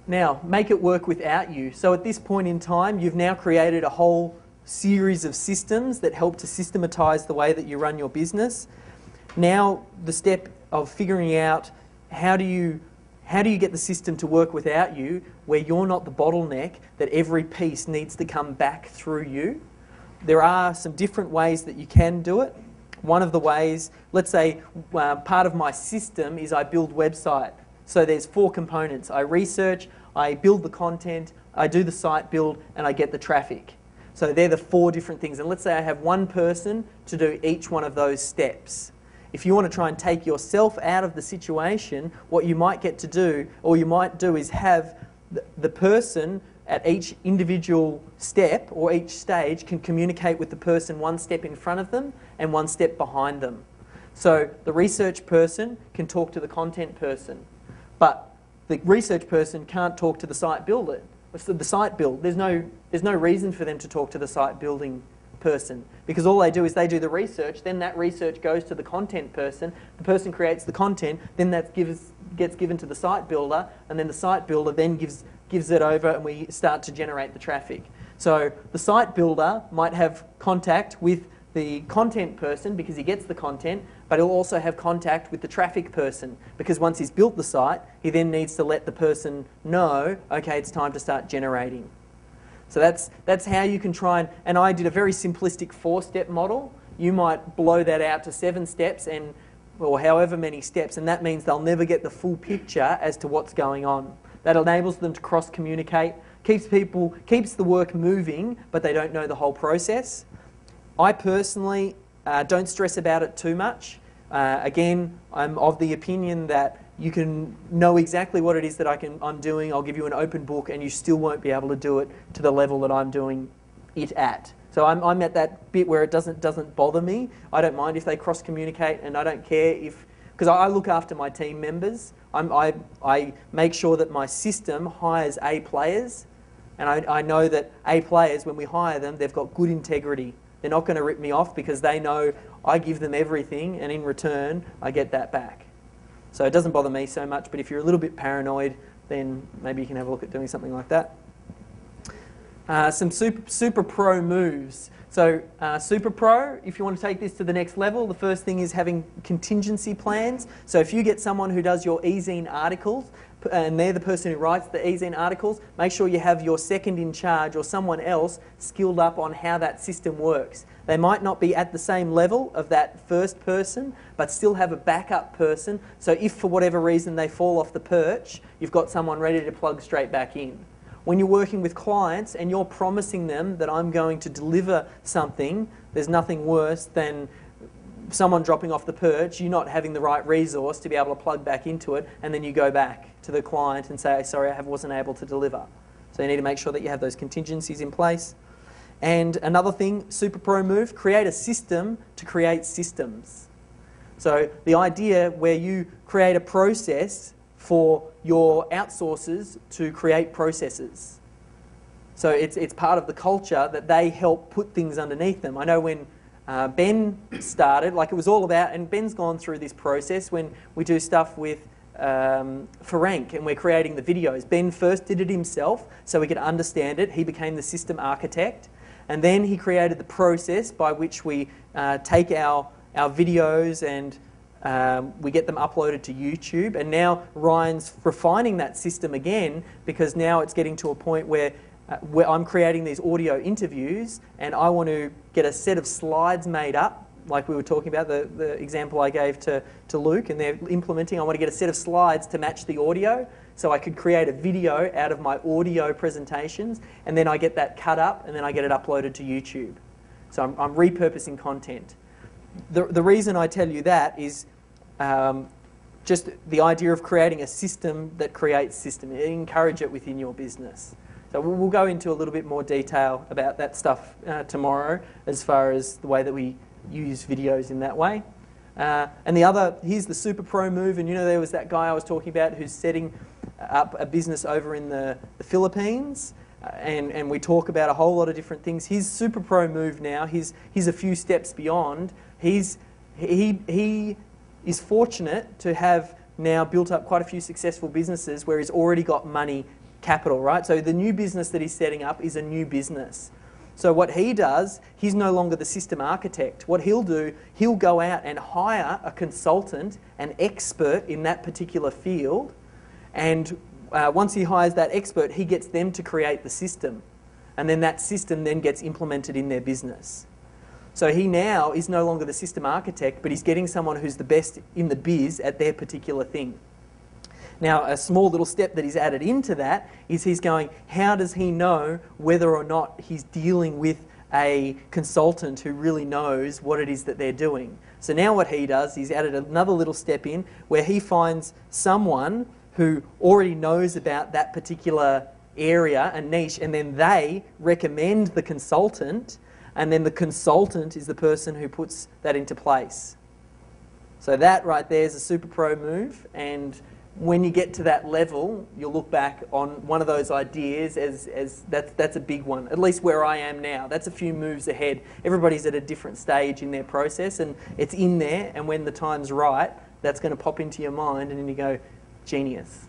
Now, make it work without you. So at this point in time, you've now created a whole series of systems that help to systematize the way that you run your business. Now, the step of figuring out how do you get the system to work without you, where you're not the bottleneck, that every piece needs to come back through you. There are some different ways that you can do it. One of the ways, let's say part of my system is I build website. So there's 4 components. I research, I build the content, I do the site build, and I get the traffic. So they're the 4 different things. And let's say I have one person to do each one of those steps. If you want to try and take yourself out of the situation, what you might get to do, or you might do, is have the person at each individual step or each stage can communicate with the person one step in front of them and one step behind them. So the research person can talk to the content person, but the research person can't talk to the site builder. So the site build, there's no reason for them to talk to the site building person, because all they do is they do the research, then that research goes to the content person, the person creates the content, then that gets given to the site builder, and then the site builder then gives it over and we start to generate the traffic. So the site builder might have contact with the content person because he gets the content, but he'll also have contact with the traffic person because once he's built the site, he then needs to let the person know, okay, it's time to start generating. So that's how you can try and I did a very simplistic 4-step model. You might blow that out to 7 steps or however many steps, and that means they'll never get the full picture as to what's going on. That enables them to cross-communicate, keeps the work moving, but they don't know the whole process. I personally don't stress about it too much. Again, I'm of the opinion that you can know exactly what it is that I'm doing. I'll give you an open book and you still won't be able to do it to the level that I'm doing it at. So I'm at that bit where it doesn't bother me. I don't mind if they cross-communicate, and I don't care because I look after my team members. I make sure that my system hires A players, and I know that A players, when we hire them, they've got good integrity. They're not going to rip me off because they know I give them everything and in return I get that back. So it doesn't bother me so much, but if you're a little bit paranoid, then maybe you can have a look at doing something like that. Some super pro moves. So super pro, if you want to take this to the next level, the first thing is having contingency plans. So if you get someone who does your e-zine articles, and they're the person who writes the e-zine articles, make sure you have your second in charge or someone else skilled up on how that system works. They might not be at the same level of that first person, but still have a backup person. So if for whatever reason they fall off the perch, you've got someone ready to plug straight back in. When you're working with clients and you're promising them that I'm going to deliver something, there's nothing worse than someone dropping off the perch, you not having the right resource to be able to plug back into it, and then you go back to the client and say, sorry, I wasn't able to deliver. So you need to make sure that you have those contingencies in place. And another thing, super pro move, create a system to create systems. So the idea where you create a process for your outsourcers to create processes. So it's part of the culture that they help put things underneath them. I know when Ben started, like it was all about, and Ben's gone through this process when we do stuff with for Rank and we're creating the videos. Ben first did it himself so we could understand it. He became the system architect, and then he created the process by which we take our videos and we get them uploaded to YouTube. And now Ryan's refining that system again because now it's getting to a point where I'm creating these audio interviews and I want to get a set of slides made up, like we were talking about, the example I gave to Luke, and they're implementing. I want to get a set of slides to match the audio so I could create a video out of my audio presentations, and then I get that cut up and then I get it uploaded to YouTube. So I'm repurposing content. The reason I tell you that is just the idea of creating a system that creates system. Encourage it within your business. So we'll go into a little bit more detail about that stuff tomorrow as far as the way that we use videos in that way. And the other, here's the super pro move, and you know there was that guy I was talking about who's setting up a business over in the Philippines, and we talk about a whole lot of different things. His super pro move now, he's a few steps beyond. He is fortunate to have now built up quite a few successful businesses where he's already got money capital, right? So the new business that he's setting up is a new business. So what he does, he's no longer the system architect. What he'll do, he'll go out and hire a consultant, an expert in that particular field, and once he hires that expert, he gets them to create the system. And then that system then gets implemented in their business. So he now is no longer the system architect, but he's getting someone who's the best in the biz at their particular thing. Now, a small little step that he's added into that is he's going, how does he know whether or not he's dealing with a consultant who really knows what it is that they're doing? So now what he does, he's added another little step in where he finds someone who already knows about that particular area and niche, and then they recommend the consultant, and then the consultant is the person who puts that into place. So that right there is a super pro move, and when you get to that level, you'll look back on one of those ideas as that's a big one, at least where I am now. That's a few moves ahead. Everybody's at a different stage in their process, and it's in there, and when the time's right, that's going to pop into your mind, and then you go, genius.